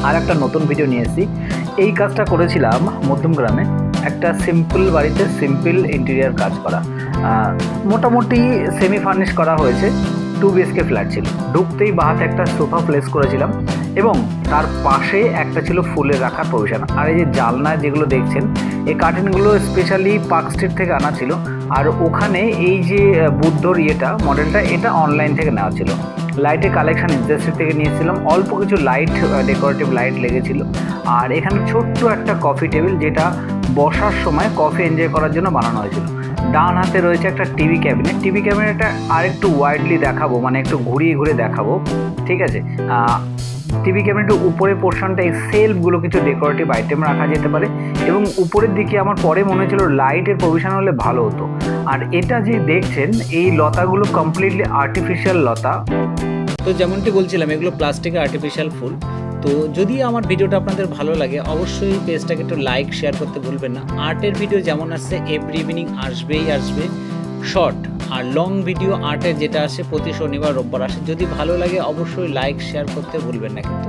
আর একটা নতুন ভিডিও নিয়ে এসেছি। এই কাজটা করেছিলাম মধ্যমগ্রামে, একটা সিম্পল বাড়িতে সিম্পল ইন্টেরিয়ার কাজ করা। মোটামুটি সেমি ফার্নিশ করা হয়েছে, 2 BHK ফ্ল্যাট ছিল। ঢুকতেই বাহাতে একটা সোফা প্লেস করেছিলাম এবং তার পাশে একটা ছিল ফুলের রাখার প্রভিশন। আর এই যে জানলা যেগুলো দেখছেন, এই কার্টেনগুলো স্পেশালি পার্ক স্ট্রিট থেকে আনা ছিল। আর ওখানে এই যে বুদ্ধর মডেলটা, এটা অনলাইন থেকে নেওয়া ছিল। লাইটের কালেকশন ইন্ডাস্ট্রি থেকে নিয়েছিলাম, অল্প কিছু লাইট, ডেকোরেটিভ লাইট লেগেছিল। আর এখানে ছোট্ট একটা কফি টেবিল, যেটা বসার সময় কফি এনজয় করার জন্য বানানো হয়েছিল। ডান হাতে রয়েছে একটা টিভি ক্যাবিনেট। টিভি ক্যাবিনেটটা আর একটু ওয়াইডলি দেখাবো, মানে একটু ঘুরিয়ে ঘুরে দেখাবো, ঠিক আছে। টিভি ক্যাবিনেটের উপরে পোর্শনটা, এই সেলফগুলো কিছু ডেকোরেটিভ আইটেম রাখা যেতে পারে। এবং উপরের দিকে আমার পরে মনে হয়েছিল লাইটের প্রভিশন হলে ভালো হতো। আর এটা যে দেখছেন, এই লতাগুলো কমপ্লিটলি আর্টিফিশিয়াল লতা। তো যেমনটি বলছিলাম, এগুলো প্লাস্টিকের আর্টিফিশিয়াল ফুল। তো যদি আমার ভিডিওটা আপনাদের ভালো লাগে, অবশ্যই পেজটাকে একটু লাইক শেয়ার করতে ভুলবেন না। আর্টের ভিডিও যেমন আসছে এভরি ইভিনিং আসবে, শর্ট আর লং ভিডিও আর্টের যেটা আসে প্রতি শনিবার রোববার আসে। যদি ভালো লাগে অবশ্যই লাইক শেয়ার করতে ভুলবেন না কিন্তু।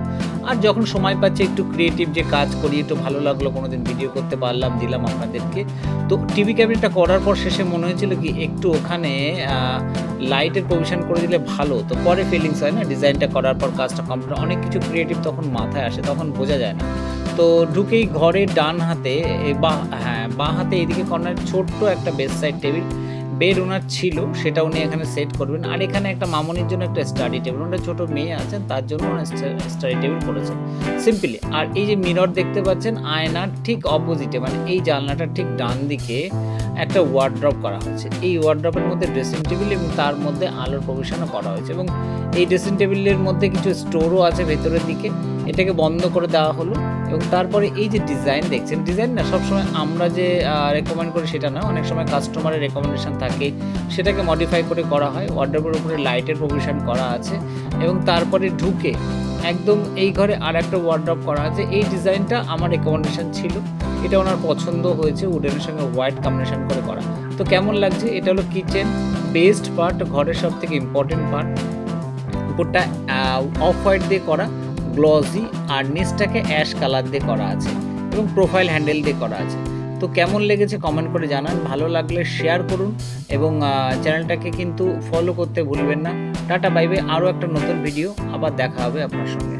আর যখন সময় পাচ্ছে একটু ক্রিয়েটিভ যে কাজ করি, একটু ভালো লাগলো, কোনো দিন ভিডিও করতে পারলাম, দিলাম আপনাদেরকে। তো টিভি ক্যাবিনেটটা করার পর শেষে মনে হয়েছিল কি একটু ওখানে লাইটের প্রভিশন করে দিলে ভালো। তো পরে ফিলিংস হয় না, ডিজাইনটা করার পর কাজটা কমপ্লিট, অনেক কিছু ক্রিয়েটিভ তখন মাথায় আসে, তখন বোঝা যায় না। তো ঢুকেই ঘরের ডান হাতে বাঁ হাতে এইদিকে কর্নার ছোট্ট একটা বেড সাইড টেবিল, বেড ওনার ছিল, সেটা উনি এখানে সেট করবেন। আর এখানে একটা মামনির জন্য একটা স্টাডি টেবিল, ওনার ছোটো মেয়ে আছেন তার জন্য স্টাডি টেবিল করেছেন সিম্পলি। আর এই যে মিরর দেখতে পাচ্ছেন, আয়নার ঠিক অপোজিটে, মানে এই জানলাটার ঠিক ডান দিকে একটা ওয়ার্ড্রপ করা হয়েছে। এই ওয়ার্ড্রপের মধ্যে ড্রেসিং টেবিল এবং তার মধ্যে আলোর প্রভিশনও করা হয়েছে। এবং এই ড্রেসিং টেবিলের মধ্যে কিছু স্টোরও আছে ভেতরের দিকে, এটাকে বন্ধ করে দেওয়া হলো। এবং তারপরে এই যে ডিজাইন দেখছেন, ডিজাইন না সবসময় আমরা যে রেকমেন্ড করি সেটা না, অনেক সময় কাস্টমারের রেকমেন্ডেশন থাকে, সেটাকে মডিফাই করে করা হয়। ওয়ার্ড্রপের উপরে লাইটের প্রভিশন করা আছে। এবং তারপরে ঢুকে একদম এই ঘরে আর একটা ওয়ার্ড্রপ করা আছে। এই ডিজাইনটা আমার রেকমেন্ডেশন ছিল, এটা ওনার পছন্দ হয়েছে, উডেনের সঙ্গে হোয়াইট কম্বিনেশন করে করা। তো কেমন লাগছে? এটা হলো কিচেন বেস্ট পার্ট, ঘরের সব থেকে ইম্পর্টেন্ট পার্ট। উপরটা অফ হোয়াইট দিয়ে করা, গ্লসি, আর নিচটাকে অ্যাশ কালার দিয়ে করা আছে এবং প্রোফাইল হ্যান্ডেল দিয়ে করা আছে। তো কেমন লেগেছে কমেন্ট করে জানান, ভালো লাগলে শেয়ার করুন এবং চ্যানেলটাকে কিন্তু ফলো করতে ভুলবেন না। টাটা বাই বাই, আরও একটা নতুন ভিডিও আবার দেখা হবে আপনার সঙ্গে।